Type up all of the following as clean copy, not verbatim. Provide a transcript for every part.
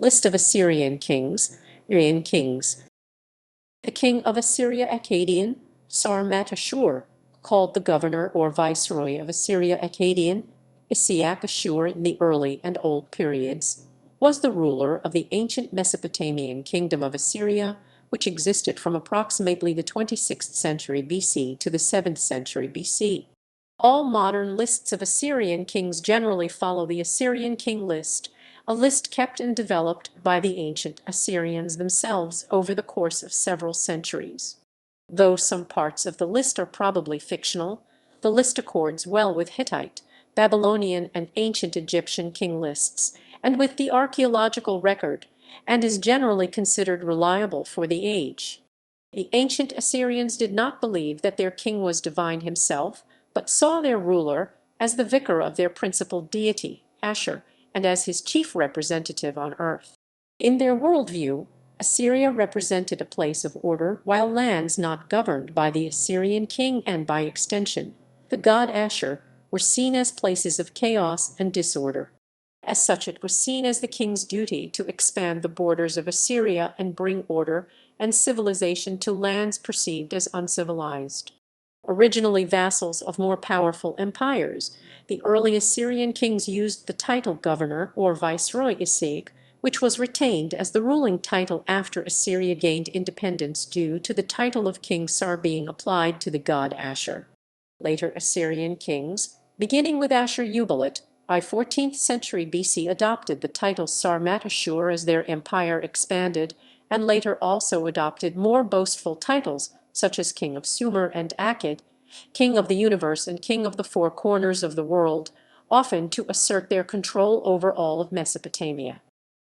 List of Assyrian kings. Assyrian kings. The king of Assyria Akkadian, Ashur, called the governor or viceroy of Assyria Akkadian, Išši'ak Aššur in the early and old periods, was the ruler of the ancient Mesopotamian kingdom of Assyria, which existed from approximately the 26th century BC to the 7th century BC. All modern lists of Assyrian kings generally follow the Assyrian King List, a list kept and developed by the ancient Assyrians themselves over the course of several centuries. Though some parts of the list are probably fictional, the list accords well with Hittite, Babylonian, and ancient Egyptian king lists, and with the archaeological record, and is generally considered reliable for the age. The ancient Assyrians did not believe that their king was divine himself, but saw their ruler as the vicar of their principal deity, Ashur, and as his chief representative on earth. In their worldview, Assyria represented a place of order, while lands not governed by the Assyrian king and, by extension, the god Ashur, were seen as places of chaos and disorder. As such, it was seen as the king's duty to expand the borders of Assyria and bring order and civilization to lands perceived as uncivilized. Originally vassals of more powerful empires, the early Assyrian kings used the title governor or viceroy Išši'ak, which was retained as the ruling title after Assyria gained independence due to the title of King Sar being applied to the god Ashur. Later Assyrian kings, beginning with Ashur-uballit, by 14th century BC adopted the title Sarmat-Ashur as their empire expanded, and later also adopted more boastful titles such as King of Sumer and Akkad, King of the Universe and King of the Four Corners of the World, often to assert their control over all of Mesopotamia.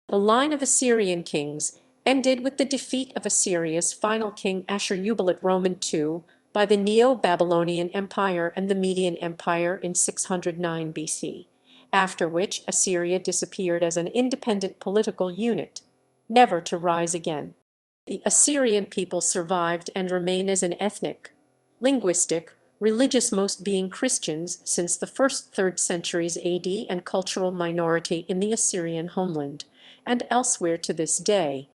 The line of Assyrian kings ended with the defeat of Assyria's final king Ashur-uballit Roman II by the Neo-Babylonian Empire and the Median Empire in 609 BC, after which Assyria disappeared as an independent political unit, never to rise again. The Assyrian people survived and remain as an ethnic, linguistic, religious, most being Christians since the first 3rd centuries AD, and cultural minority in the Assyrian homeland and elsewhere to this day.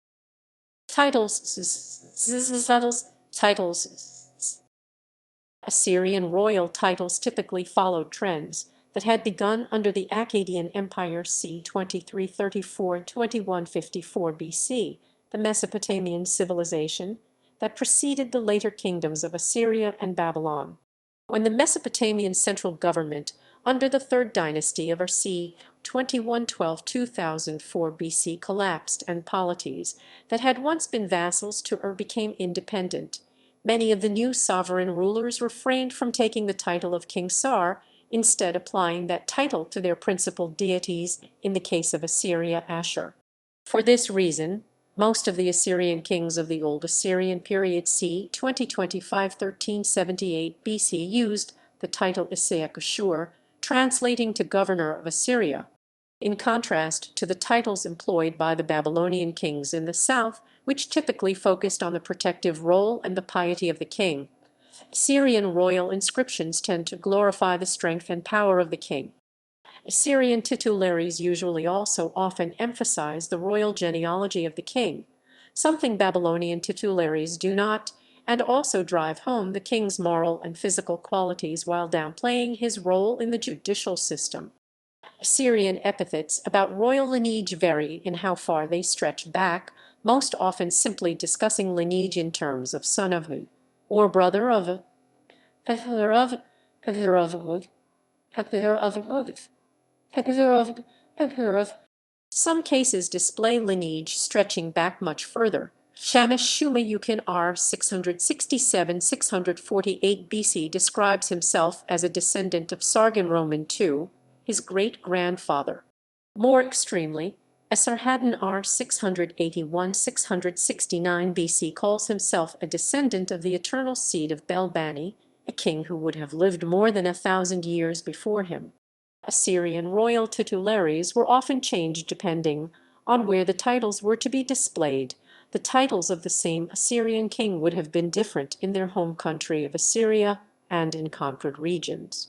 Titles. Assyrian royal titles typically followed trends that had begun under the Akkadian Empire c. 2334–2154 BC, the Mesopotamian civilization that preceded the later kingdoms of Assyria and Babylon. When the Mesopotamian central government under the Third Dynasty of c. 2112–2004 BC collapsed and polities that had once been vassals to became independent, many of the new sovereign rulers refrained from taking the title of King Sar, instead applying that title to their principal deities, in the case of Assyria Ashur. For this reason, most of the Assyrian kings of the Old Assyrian period c. 2025–1378 BC used the title Išši'ak Aššur, translating to governor of Assyria, in contrast to the titles employed by the Babylonian kings in the south, which typically focused on the protective role and the piety of the king. Assyrian royal inscriptions tend to glorify the strength and power of the king. Assyrian titularies usually also often emphasize the royal genealogy of the king, something Babylonian titularies do not, and also drive home the king's moral and physical qualities while downplaying his role in the judicial system. Assyrian epithets about royal lineage vary in how far they stretch back, most often simply discussing lineage in terms of son of or brother of Some cases display lineage stretching back much further. Shamash Shumayukin R. 667–648 BC describes himself as a descendant of Sargon Roman II, his great-grandfather. More extremely, Esarhaddon R. 681–669 BC calls himself a descendant of the eternal seed of Bel-Bani, a king who would have lived more than 1,000 years before him. Assyrian royal titularies were often changed depending on where the titles were to be displayed. The titles of the same Assyrian king would have been different in their home country of Assyria and in conquered regions.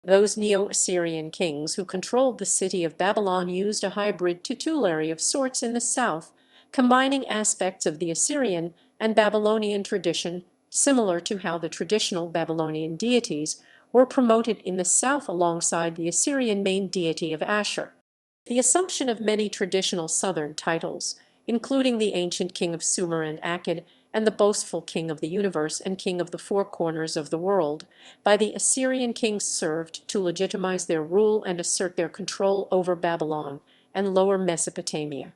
Those Neo-Assyrian kings who controlled the city of Babylon used a hybrid tutelary of sorts in the south, combining aspects of the Assyrian and Babylonian tradition, similar to how the traditional Babylonian deities were promoted in the south alongside the Assyrian main deity of Ashur. The assumption of many traditional southern titles, including the ancient king of Sumer and Akkad, and the boastful king of the universe and king of the four corners of the world, by the Assyrian kings served to legitimize their rule and assert their control over Babylon and lower Mesopotamia.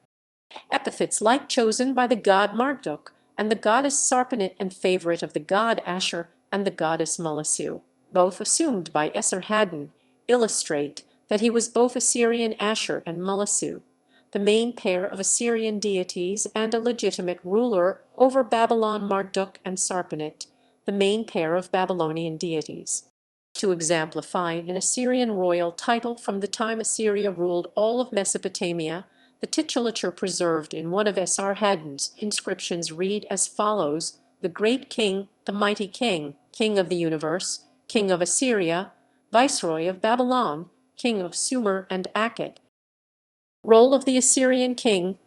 Epithets like chosen by the god Marduk and the goddess Sarpanit and favorite of the god Ashur and the goddess Mulasu, both assumed by Esarhaddon, illustrate that he was both Assyrian Ashur and Mulasu, the main pair of Assyrian deities, and a legitimate ruler over Babylon Marduk and Sarpanit, the main pair of Babylonian deities. To exemplify an Assyrian royal title from the time Assyria ruled all of Mesopotamia, the titulature preserved in one of Esarhaddon's inscriptions read as follows: "The great king, the mighty king, king of the universe, king of Assyria, viceroy of Babylon, king of Sumer and Akkad." Role of the Assyrian king.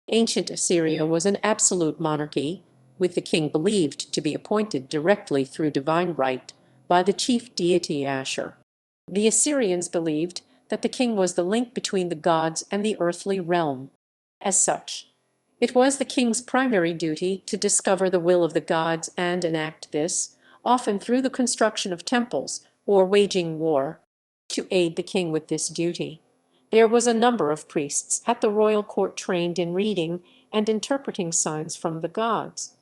Ancient Assyria was an absolute monarchy, with the king believed to be appointed directly through divine right by the chief deity Ashur. The Assyrians believed that the king was the link between the gods and the earthly realm. As such, it was the king's primary duty to discover the will of the gods and enact this, often through the construction of temples or waging war. To aid the king with this duty, there was a number of priests at the royal court trained in reading and interpreting signs from the gods.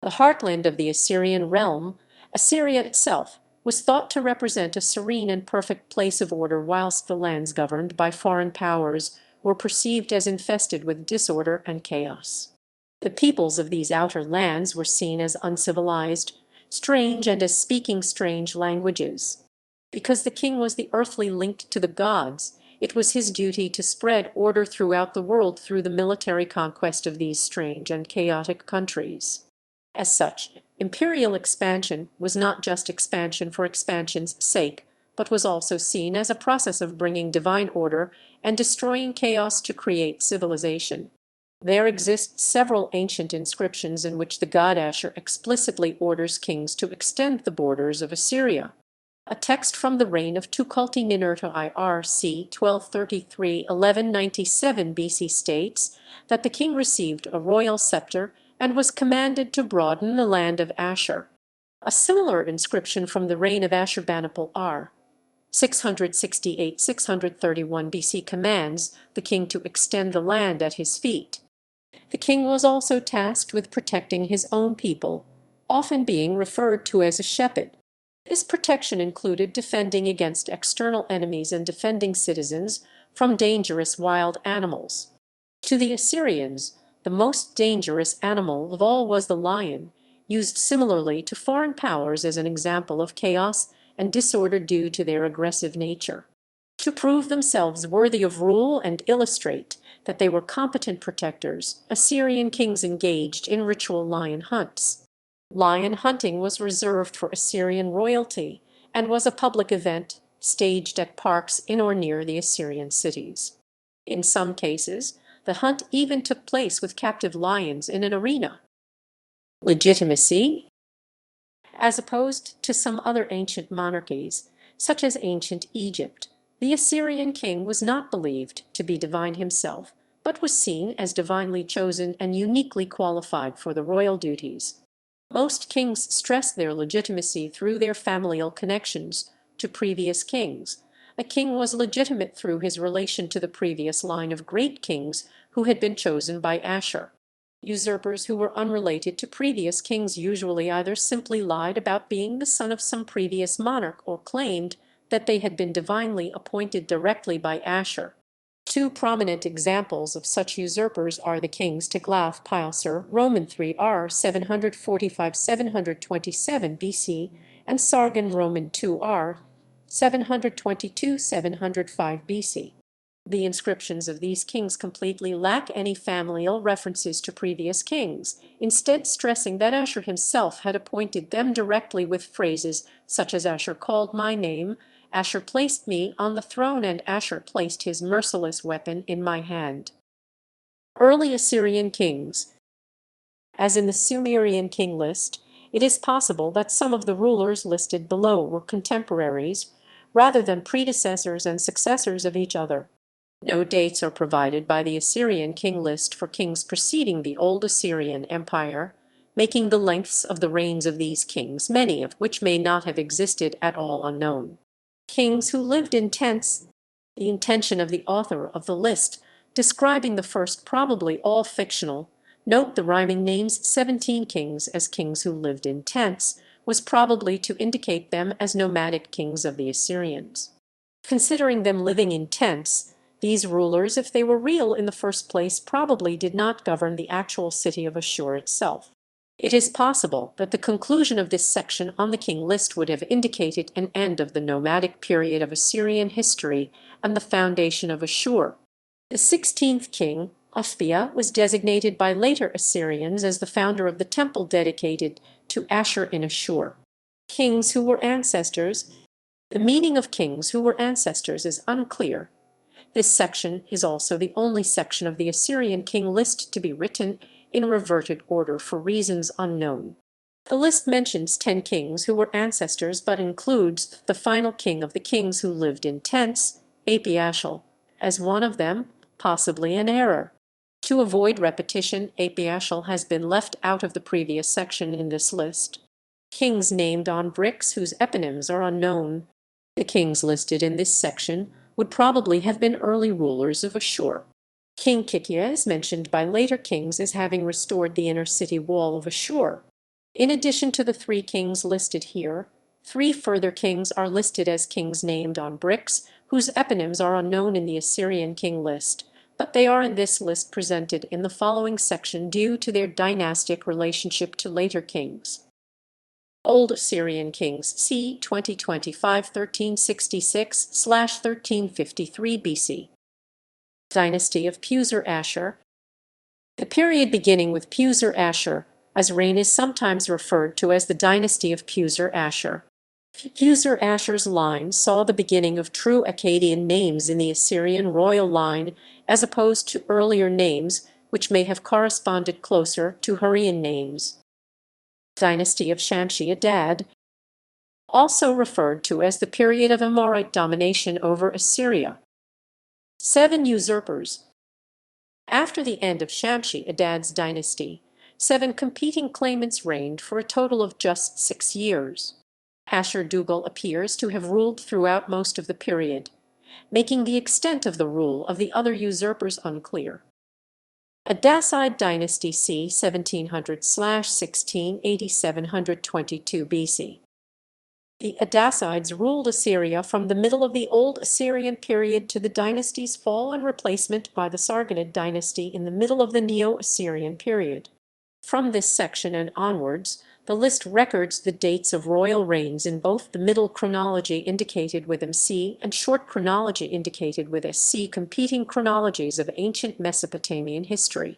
The heartland of the Assyrian realm, Assyria itself, was thought to represent a serene and perfect place of order, whilst the lands governed by foreign powers were perceived as infested with disorder and chaos. The peoples of these outer lands were seen as uncivilized, strange, and as speaking strange languages. Because the king was the earthly link to the gods, it was his duty to spread order throughout the world through the military conquest of these strange and chaotic countries. As such, imperial expansion was not just expansion for expansion's sake, but was also seen as a process of bringing divine order and destroying chaos to create civilization. There exist several ancient inscriptions in which the god Ashur explicitly orders kings to extend the borders of Assyria. A text from the reign of Tukulti-Ninurta IR c. 1233–1197 BC states that the king received a royal scepter and was commanded to broaden the land of Ashur. A similar inscription from the reign of Ashurbanipal R. 668–631 BC commands the king to extend the land at his feet. The king was also tasked with protecting his own people, often being referred to as a shepherd. This protection included defending against external enemies and defending citizens from dangerous wild animals. To the Assyrians, the most dangerous animal of all was the lion, used similarly to foreign powers as an example of chaos and disorder due to their aggressive nature. To prove themselves worthy of rule and illustrate that they were competent protectors, Assyrian kings engaged in ritual lion hunts. Lion hunting was reserved for Assyrian royalty and was a public event staged at parks in or near the Assyrian cities. In some cases, the hunt even took place with captive lions in an arena. Legitimacy. As opposed to some other ancient monarchies, such as ancient Egypt, the Assyrian king was not believed to be divine himself, but was seen as divinely chosen and uniquely qualified for the royal duties. Most kings stressed their legitimacy through their familial connections to previous kings. A king was legitimate through his relation to the previous line of great kings who had been chosen by Ashur. Usurpers who were unrelated to previous kings usually either simply lied about being the son of some previous monarch or claimed that they had been divinely appointed directly by Ashur. Two prominent examples of such usurpers are the kings Tiglath-Pileser Roman 3 R 745–727 BC and Sargon Roman 2 R 722–705 BC. The inscriptions of these kings completely lack any familial references to previous kings, instead stressing that Ashur himself had appointed them directly with phrases such as "Ashur called my name," Ashur placed me on the throne, and Ashur placed his merciless weapon in my hand. Early Assyrian kings. As in the Sumerian king list, it is possible that some of the rulers listed below were contemporaries, rather than predecessors and successors of each other. No dates are provided by the Assyrian king list for kings preceding the Old Assyrian Empire, making the lengths of the reigns of these kings, many of which may not have existed at all, unknown. Kings who lived in tents. The intention of the author of the list, describing the first, probably all fictional, note the rhyming names 17 kings as kings who lived in tents, was probably to indicate them as nomadic kings of the Assyrians. Considering them living in tents, these rulers, if they were real in the first place, probably did not govern the actual city of Ashur itself. It is possible that the conclusion of this section on the king list would have indicated an end of the nomadic period of Assyrian history and the foundation of Ashur. The 16th king, Uthpia, was designated by later Assyrians as the founder of the temple dedicated to Ashur in Ashur. Kings who were ancestors. The meaning of kings who were ancestors is unclear. This section is also the only section of the Assyrian king list to be written in reverted order for reasons unknown. The list mentions 10 kings who were ancestors, but includes the final king of the kings who lived in tents, Apiashal, as one of them, possibly an error. To avoid repetition, Apiashal has been left out of the previous section in this list. Kings named on bricks whose eponyms are unknown. The kings listed in this section would probably have been early rulers of Ashur. King Kikia is mentioned by later kings as having restored the inner city wall of Ashur. In addition to the 3 kings listed here, 3 further kings are listed as kings named on bricks whose eponyms are unknown in the Assyrian king list, but they are in this list presented in the following section due to their dynastic relationship to later kings. Old Assyrian Kings, c. 2025 1366/1353 BC. Dynasty of Usurpers. The period beginning with Usurpers as reign is sometimes referred to as the dynasty of Usurpers. Usurpers' line saw the beginning of true Akkadian names in the Assyrian royal line, as opposed to earlier names which may have corresponded closer to Hurrian names. Dynasty of Shamshi-Adad, also referred to as the period of Amorite domination over Assyria. 7 usurpers. After the end of Shamshi-Adad's dynasty, 7 competing claimants reigned for a total of just 6 years. Ashur-Dugal appears to have ruled throughout most of the period, making the extent of the rule of the other usurpers unclear. Abbasid dynasty c. 1700/1680-722 BC. The Abbasids ruled Assyria from the middle of the Old Assyrian period to the dynasty's fall and replacement by the Sargonid dynasty in the middle of the Neo-Assyrian period. From this section and onwards, the list records the dates of royal reigns in both the middle chronology indicated with MC and short chronology indicated with SC, competing chronologies of ancient Mesopotamian history.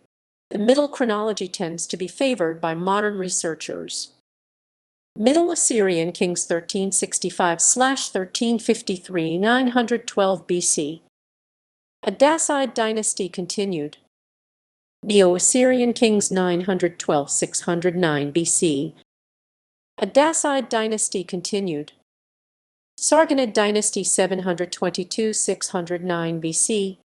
The middle chronology tends to be favored by modern researchers. Middle Assyrian Kings 1365/1353 912 BC. Abbasid dynasty continued. Neo-Assyrian Kings 912–609 BC. Abbasid dynasty continued. Sargonid dynasty 722–609 BC.